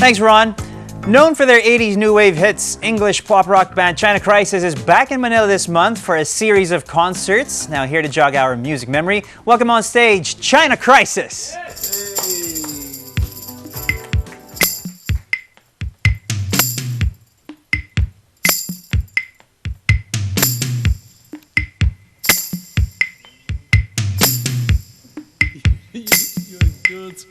Thanks, Ron. Known for their 80s new wave hits, English pop rock band China Crisis is back in Manila this month for a series of concerts. Now here to jog our music memory, welcome on stage, China Crisis. You're good.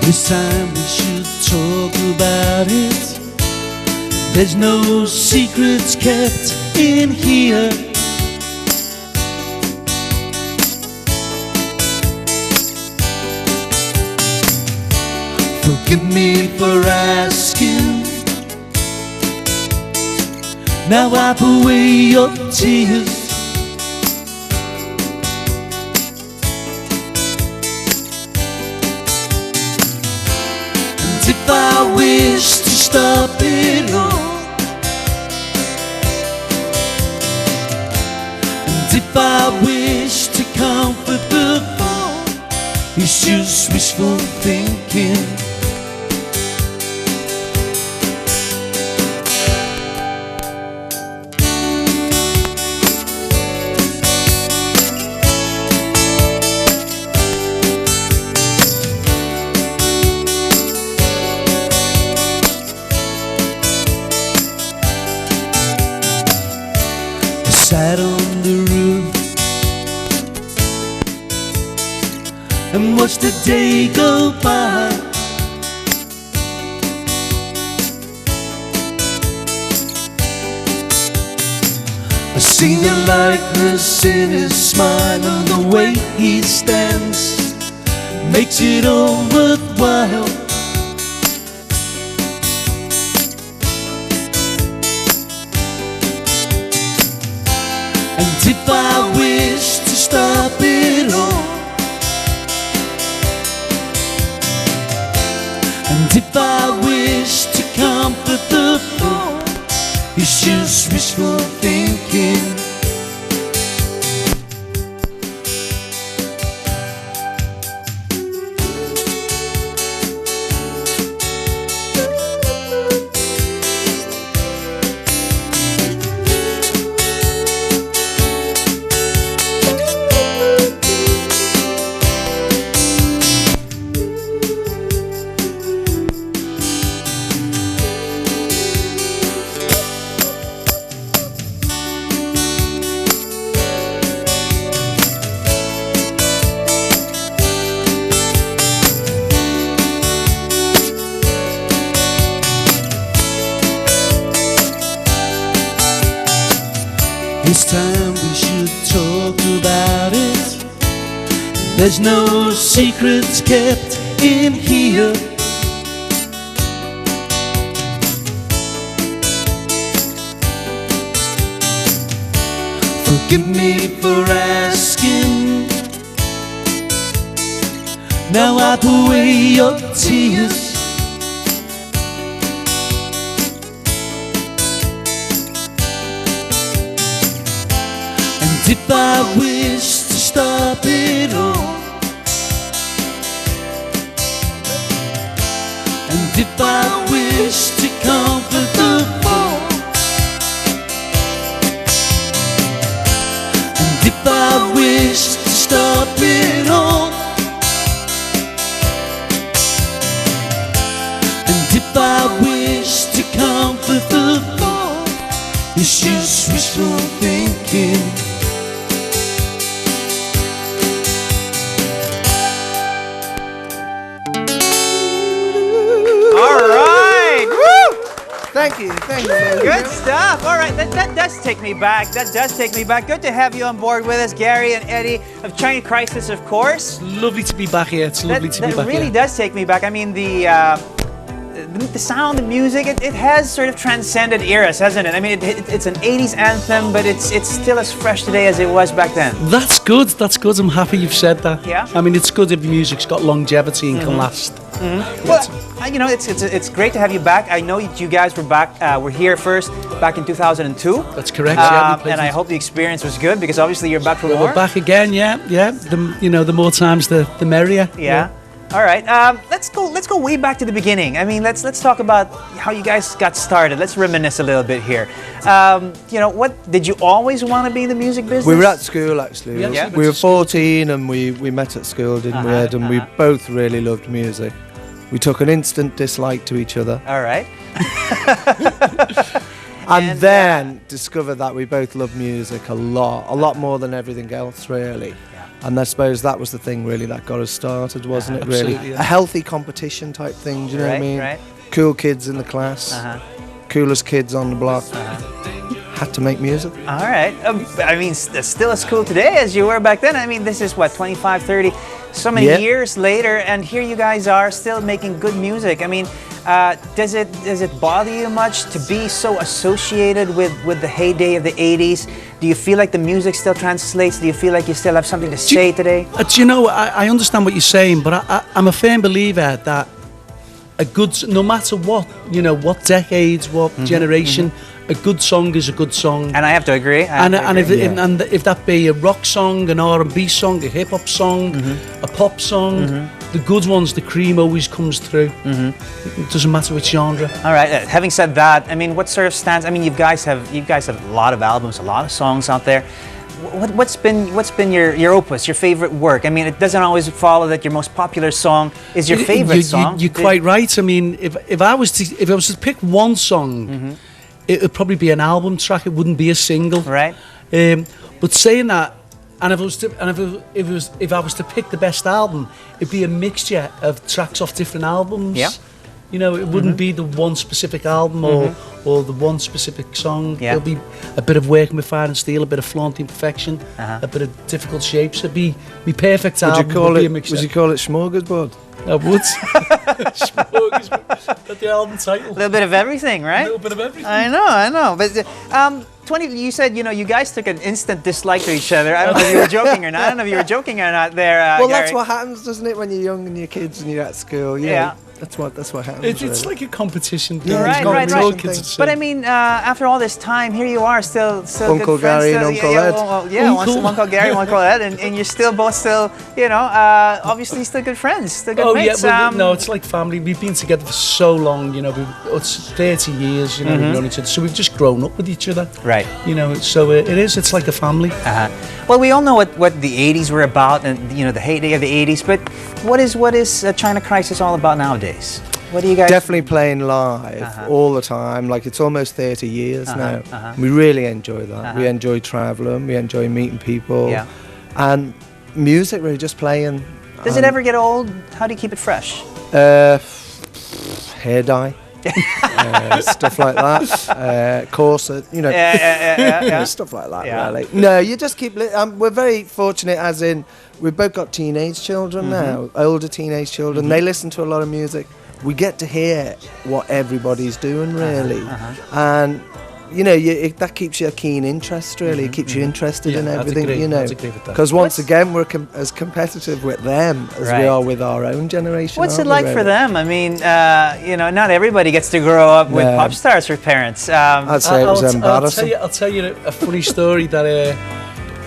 This time we should talk about it. There's no secrets kept in here. Forgive me for asking. Now wipe away your tears. And if I wish to stop it all, and if I wish to comfort the fall, it's just wishful thinking. Sat on the roof and watched the day go by. I seen your likeness in his smile, and the way he stands makes it all worthwhile. And if I wish to stop it all, and if I wish to comfort the fall, it's just wishful thinking. This time we should talk about it. There's no secrets kept in here. Forgive me for asking. Now wipe away your tears. And if I wish to stop it all, and if I wish to comfort the fall, and if I wish to stop it all, and if I wish to comfort the fall, it's just wishful thinking. Thank you, man. Good stuff. All right, that does take me back. That does take me back. Good to have you on board with us, Gary and Eddie of China Crisis, of course. Lovely to be back here. It's lovely to be back here. That really does take me back. I mean, the sound, the music, it has sort of transcended eras, hasn't it? I mean, it's an 80s anthem, but it's still as fresh today as it was back then. That's good. That's good. I'm happy you've said that. Yeah? I mean, it's good if the music's got longevity and can last. Well, you know, it's great to have you back. I know you guys were back, were here first back in 2002. That's correct. Yeah, we played and I hope the experience was good because obviously you're back for more. We're back again. Yeah. The more times, the merrier. Yeah. All right. Let's go way back to the beginning. I mean, let's talk about how you guys got started. Let's reminisce a little bit here. You know, what did you always want to be in the music business? We were at school actually. Yeah. We were 14 and we met at school, didn't we, Ed? And we both really loved music. We took an instant dislike to each other. All right. And then discovered that we both love music a lot more than everything else, really. And I suppose that was the thing really that got us started, wasn't it, really? Absolutely, yeah. A healthy competition type thing, do you know what I mean? Right. Cool kids in the class, coolest kids on the block. Had to make music. All right. I mean, still as cool today as you were back then. I mean, this is what, 25, 30, so many years later, and here you guys are still making good music. I mean, does it bother you much to be so associated with the heyday of the 80s? Do you feel like the music still translates? Do you feel like you still have something to say today? Do you know, I understand what you're saying, but I'm a firm believer that a good, no matter what, you know, what decades, what generation, a good song is a good song. And I have to agree. If that be a rock song, an R&B song, a hip hop song, a pop song, the good ones, the cream always comes through. It doesn't matter which genre. All right. Having said that, I mean, what sort of stands? I mean, you guys have a lot of albums, a lot of songs out there. What's been your opus, your favorite work? I mean, it doesn't always follow that your most popular song is your favorite song. You're quite right. I mean, if I was to pick one song, it would probably be an album track. It wouldn't be a single. Right. But saying that, and if I was to pick the best album, it'd be a mixture of tracks off different albums. Yeah. You know, it wouldn't be the one specific album or the one specific song. Yeah. There'll be a bit of Working with Fire and Steel, a bit of Flaunting Perfection, a bit of Difficult Shapes. It'd be my perfect album. Would you call it Smorgasbord? I would. Smorgasbord. That's the album title. A little bit of everything, right? A little bit of everything. I know. But 20, you said, you know, you guys took an instant dislike to each other. I don't know if you were joking or not. There, well, Gary. that's what happens, doesn't it, when you're young and you're kids and you're at school? Yeah. That's what happens. It's like a competition. Yeah, right. Kids But I mean, after all this time, here you are, still Uncle good friends. Gary and Uncle Ed. Uncle Gary, Uncle Ed, and you're still both, you know, obviously still good friends, still good mates. Yeah, no, it's like family. We've been together for so long, you know. It's 30 years, you know, we've known each other, so we've just grown up with each other. Right. You know, so it's like a family. Well, we all know what the 80s were about, and you know, the heyday of the 80s. But what is China Crisis all about nowadays? What do you guys? Definitely playing live all the time. Like, it's almost 30 years now. We really enjoy that. We enjoy traveling. We enjoy meeting people. Yeah. And music, really, just playing. Does it ever get old? How do you keep it fresh? Hair dye. Stuff like that, corset, you know, stuff like that. Really. No, you just keep. We're very fortunate, as in we've both got teenage children now, older teenage children. They listen to a lot of music. We get to hear what everybody's doing, really, and you know, that keeps you a keen interest, really. It keeps you interested in everything, you know. Because once again, we're as competitive with them as we are with our own generation. What's it like for them? I mean, you know, not everybody gets to grow up with pop stars for parents. I'd say it was embarrassing. I'll tell you a funny story that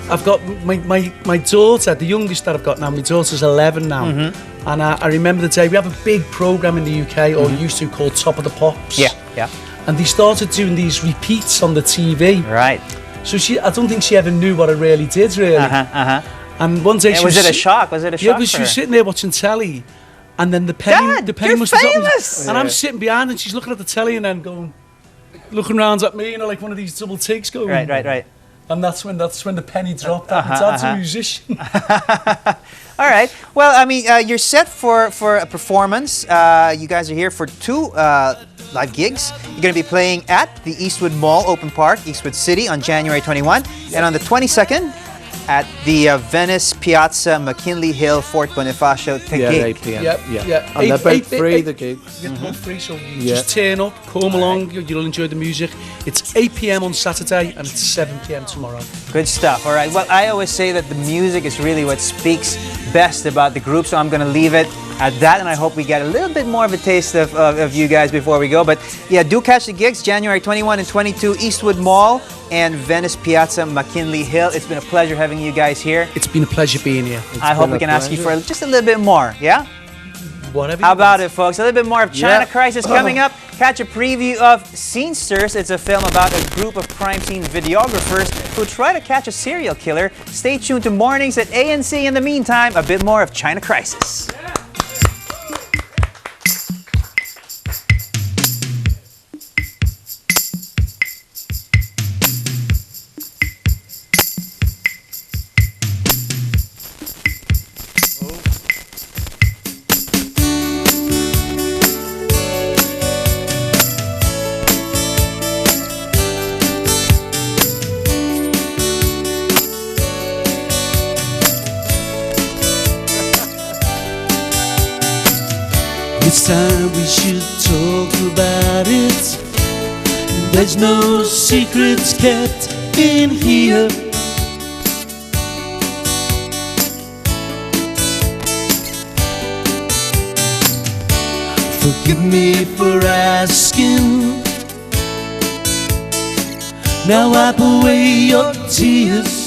I've got my daughter, the youngest that I've got now. My daughter's 11 now, and I remember the day we have a big program in the UK, or used to, called Top of the Pops. Yeah. And they started doing these repeats on the TV. Right. So I don't think she ever knew what I really did, really. And one day was it a shock? Was it a shock? Yeah, she was sitting there watching telly, and then the penny must have famous. And I'm sitting behind, and she's looking at the telly, and then looking around at me, you know, like one of these double takes going. Right. And that's when the penny dropped. Dad's a musician. All right. Well, I mean, you're set for a performance. You guys are here for 2 live gigs. You're going to be playing at the Eastwood Mall Open Park, Eastwood City, on January 21, and on the 22nd at the Venice, Piazza, McKinley Hill, Fort Bonifacio, Taguig. Yeah, 8 p.m. Yep, yeah. yeah. And they're both free, the gigs. Yeah, both free, so you just turn up, come along, you'll enjoy the music. It's 8 p.m. on Saturday and it's 7 p.m. tomorrow. Good stuff. All right. Well, I always say that the music is really what speaks best about the group, so I'm going to leave it at that, and I hope we get a little bit more of a taste of you guys before we go. But yeah, do catch the gigs, January 21 and 22, Eastwood Mall and Venice, Piazza, McKinley Hill. It's been a pleasure having you guys here. It's been a pleasure being here. I hope we can ask you for just a little bit more, yeah? Whatever. How about it, folks? A little bit more of China Crisis coming up. Catch a preview of Scenesters. It's a film about a group of crime scene videographers who try to catch a serial killer. Stay tuned to mornings at ANC. In the meantime, a bit more of China Crisis. It's time we should talk about it. There's no secrets kept in here. Forgive me for asking. Now wipe away your tears.